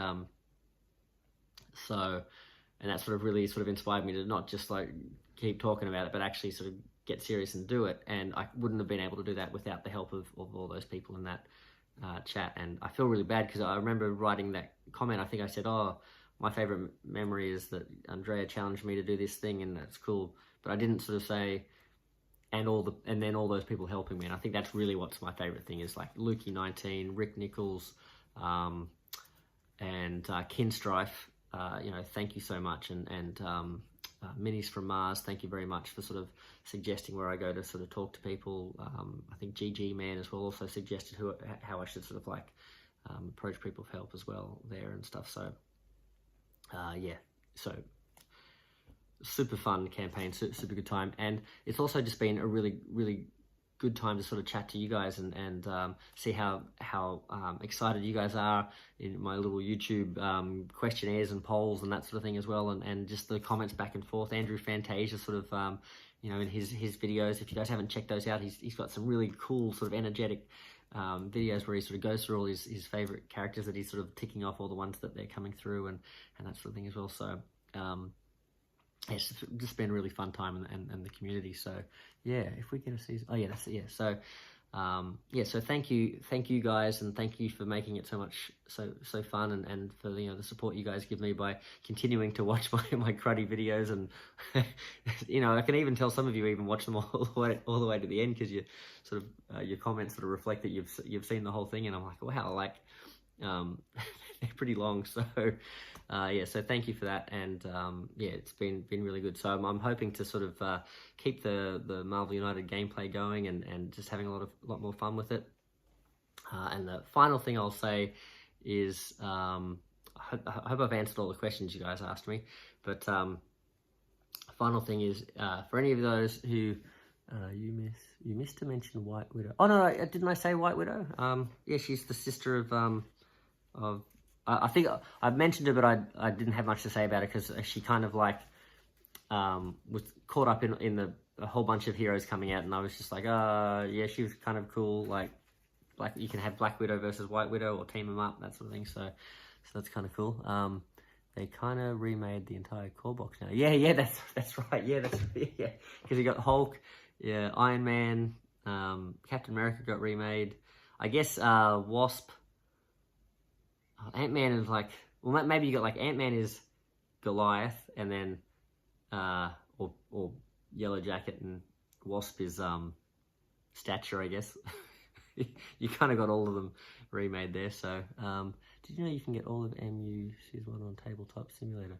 and that sort of really sort of inspired me to not just like keep talking about it, but actually sort of get serious and do it. And I wouldn't have been able to do that without the help of all those people in that chat. And I feel really bad because I remember writing that comment. I think I said, oh, my favorite memory is that Andrea challenged me to do this thing, and that's cool. But I didn't sort of say, and then all those people helping me. And I think that's really what's my favorite thing is like Lukey19, Rick Nichols, and Kinstrife. You know, thank you so much, and Minis from Mars, thank you very much for sort of suggesting where I go to sort of talk to people. I think GG Man as well also suggested how I should sort of like approach people for help as well there and stuff. So yeah, so super fun campaign, super good time, and it's also just been a really, really good time to sort of chat to you guys and see how excited you guys are in my little YouTube questionnaires and polls and that sort of thing as well, and just the comments back and forth. Andrew Fantasia sort of you know, in his videos, if you guys haven't checked those out, he's got some really cool sort of energetic videos where he sort of goes through all his favorite characters that he's sort of ticking off, all the ones that they're coming through and that sort of thing as well. So it's just been a really fun time and the community. So yeah, if we get a season, oh yeah, that's it. Yeah, so yeah, so thank you guys, and thank you for making it so fun, and for the support you guys give me by continuing to watch my cruddy videos, and I can even tell some of you even watch them all the way to the end, because you sort of your comments sort of reflect that you've seen the whole thing, and I'm like, wow, like they're pretty long, so yeah, so thank you for that, and yeah, it's been really good. So I'm hoping to sort of keep the Marvel United gameplay going, and just having a lot more fun with it. And the final thing I'll say is, I hope I've answered all the questions you guys asked me, but final thing is, for any of those who you missed to mention White Widow. Oh no, didn't I say White Widow? Yeah, she's the sister of I think I mentioned her, but I didn't have much to say about her, because she kind of like was caught up in a whole bunch of heroes coming out, and I was just like, yeah, she was kind of cool. Like you can have Black Widow versus White Widow, or team them up, that sort of thing. So that's kind of cool. They kind of remade the entire core box now. Yeah, that's right. Yeah, yeah, because you got Hulk, yeah, Iron Man, Captain America got remade. I guess Wasp. Ant-Man is like, well, maybe you got like Ant-Man is Goliath, and then or Yellow Jacket, and Wasp is Stature, I guess. You kind of got all of them remade there. So did you know you can get all of MU Season 1 on Tabletop Simulator?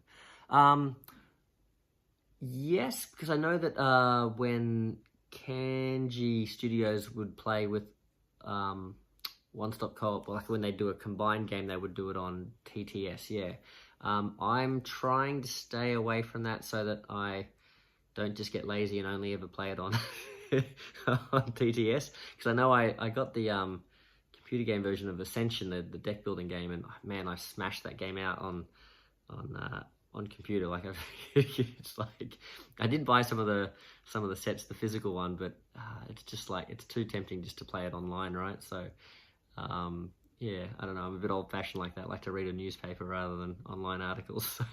Yes, because I know that when Kanji Studios would play with one-stop co-op, like when they do a combined game, they would do it on TTS, yeah. I'm trying to stay away from that, so that I don't just get lazy and only ever play it on on TTS, because I know I got the computer game version of Ascension, the deck building game, and man, I smashed that game out on computer. Like it's like, I did buy some of the sets, the physical one, but it's just like, it's too tempting just to play it online, right? So yeah, I don't know, I'm a bit old-fashioned like that. I like to read a newspaper rather than online articles. So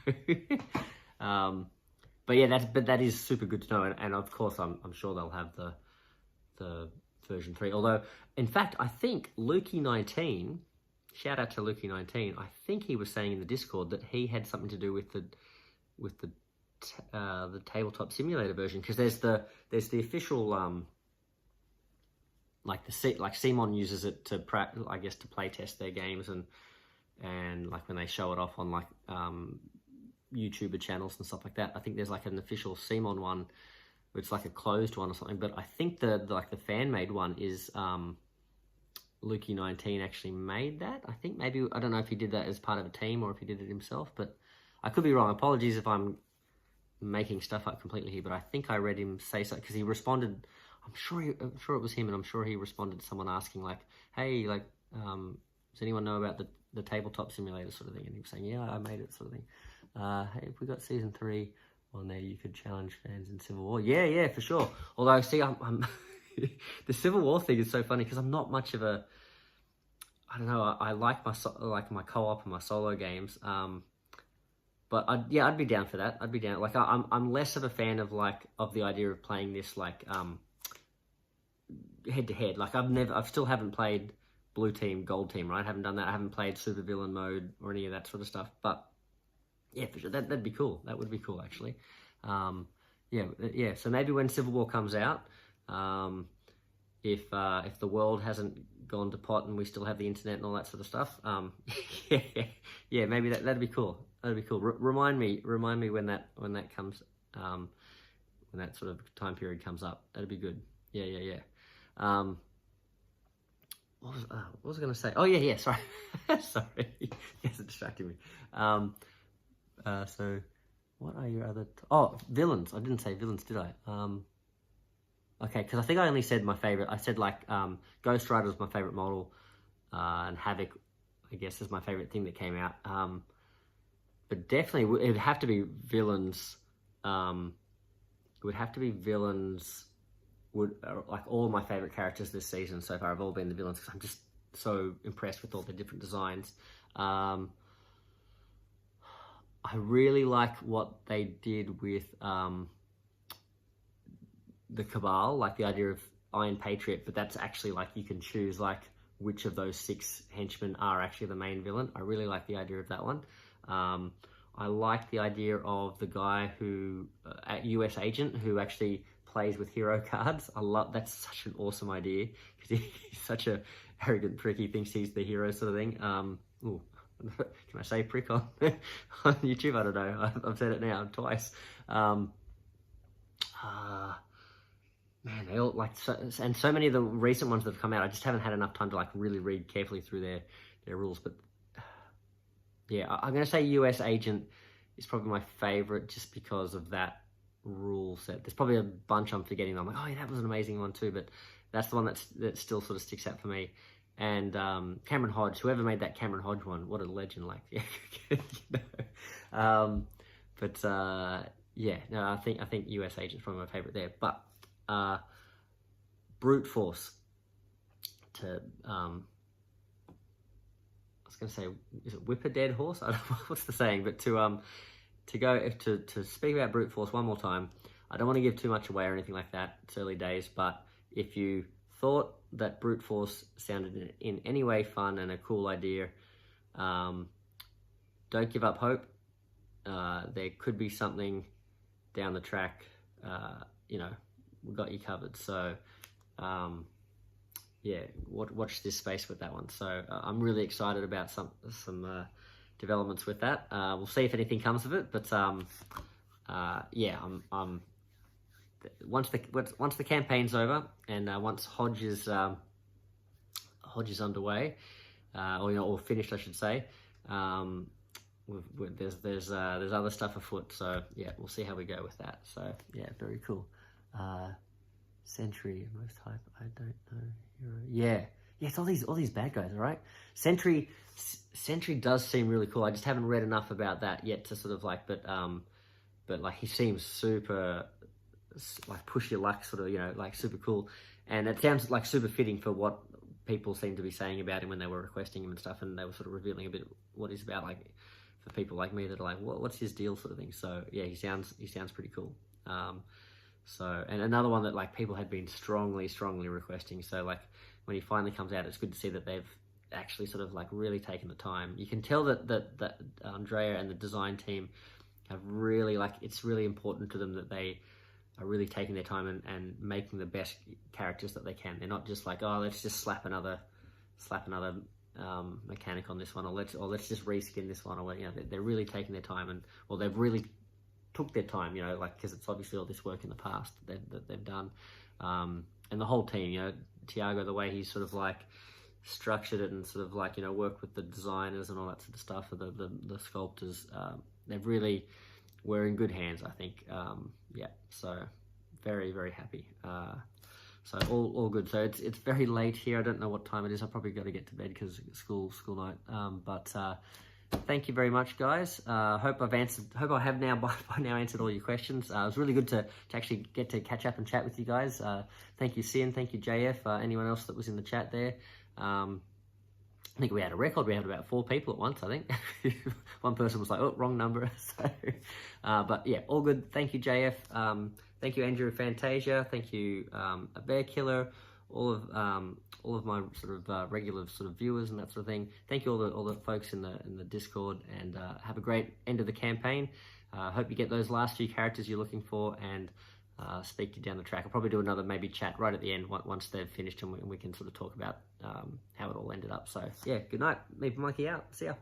but yeah, that is super good to know, and of course I'm sure they'll have the version 3. Although, in fact, I think Lukey19, shout out to Lukey19, I think he was saying in the Discord that he had something to do with the tabletop simulator version, because there's the official like Simon uses it to I guess to play test their games, and like when they show it off on like YouTuber channels and stuff like that. I think there's like an official Simon one, it's like a closed one or something, but I think the fan made one is Lukey19 actually made that. I think maybe, I don't know if he did that as part of a team or if he did it himself, but I could be wrong. Apologies if I'm making stuff up completely here, but I think I read him say so, because he responded, I'm sure it was him, and I'm sure he responded to someone asking like, hey, like, does anyone know about the tabletop simulator sort of thing? And he was saying, yeah, I made it, sort of thing. Hey, if we got season 3 on there, you could challenge fans in Civil War. Yeah, for sure. Although, see, I'm the Civil War thing is so funny, because I'm not much of a, I don't know, I like my co-op and my solo games, but I'd be down for that. I'd be down. Like I'm less of a fan of the idea of playing this like head to head. Like I still haven't played Blue Team, Gold Team, right? I haven't done that. I haven't played Super Villain mode or any of that sort of stuff. But yeah, for sure, that'd be cool. That would be cool, actually. Yeah. So maybe when Civil War comes out, if the world hasn't gone to pot and we still have the internet and all that sort of stuff, yeah, maybe that'd be cool. That'd be cool. Remind me when that comes, when that sort of time period comes up. That'd be good. Yeah. What was I going to say? Oh yeah. Sorry, sorry. Yes, it distracted me. So what are your other? Villains. I didn't say villains, did I? Okay, because I think I only said my favorite. I said like Ghost Rider was my favorite model, and Havoc, I guess, is my favorite thing that came out. But definitely it would have to be villains. It would have to be villains. Like all of my favorite characters this season so far have all been the villains, because I'm just so impressed with all the different designs. I really like what they did with the Cabal, like the idea Iron Patriot, but that's actually like you can choose like which of those 6 henchmen are actually the main villain. I really like the idea of that one. I like the idea of the guy who, US agent, who actually plays with hero cards. That's such an awesome idea, because he's such a arrogant prick. He thinks he's the hero sort of thing. Ooh, can I say prick on YouTube? I don't know. I've said it now twice. Man, they all like, and so many of the recent ones that have come out, I just haven't had enough time to like really read carefully through their rules. But yeah, I'm going to say US Agent is probably my favorite, just because of that rule set. There's probably a bunch I'm forgetting. I'm like, oh yeah, that was an amazing one too. But that's the one that still sort of sticks out for me. And Cameron Hodge, whoever made that Cameron Hodge one, what a legend! Like, yeah, you know. Yeah, no, I think US Agent's probably my favorite there. But brute force to I was going to say, is it whip a dead horse? I don't know what's the saying, but to speak about brute force one more time. I don't want to give too much away or anything like that. It's early days, but if you thought that brute force sounded in any way fun and a cool idea, don't give up hope. There could be something down the track. You know, we got you covered. So yeah, watch this space with that one. So I'm really excited about some developments with that. We'll see if anything comes of it, but yeah, I'm once the campaign's over, and once Hodge is underway, or finished, I should say. There's other stuff afoot, so yeah, we'll see how we go with that. So yeah, very cool. Sentry, most hype, I don't know. Yeah, it's all these bad guys, all right? Sentry does seem really cool. I just haven't read enough about that yet to sort of like, but like he seems super like push your luck, sort of, you know, like super cool, and it sounds like super fitting for what people seem to be saying about him when they were requesting him and stuff, and they were sort of revealing a bit what he's about, like for people like me that are like, what's his deal, sort of thing. So yeah, he sounds pretty cool. So, and another one that like people had been strongly requesting. So like when he finally comes out, it's good to see that they've actually sort of like really taken the time. You can tell that Andrea and the design team have really, like, it's really important to them that they are really taking their time and making the best characters that they can. They're not just like, oh, let's just slap another mechanic on this one, or let's just reskin this one, or, you know, they're really taking their time, or they've really took their time, you know, like, because it's obviously all this work in the past that they've done, and the whole team, you know, Tiago, the way he's sort of like structured it and sort of like, you know, worked with the designers and all that sort of stuff, or the sculptors, they've really were in good hands, I think. Yeah, so very, very happy. So all good. So it's very late here. I don't know what time it is. I've probably got to get to bed because school night. But thank you very much, guys. Hope I have now by now answered all your questions. It was really good to actually get to catch up and chat with you guys. Thank you, Cian. Thank you, JF. Anyone else that was in the chat there. I think we had a record. We had about 4 people at once, I think. One person was like, oh, wrong number. So, but yeah, all good. Thank you, JF. Thank you, Andrew Fantasia. Thank you, a Bear Killer. All of my sort of regular sort of viewers and that sort of thing. Thank you all the folks in the Discord, and have a great end of the campaign. Hope you get those last few characters you're looking for, and speak to you down the track. I'll probably do another maybe chat right at the end once they've finished, and we can sort of talk about how it all ended up. So yeah, good night. Leave Monkey out. See ya.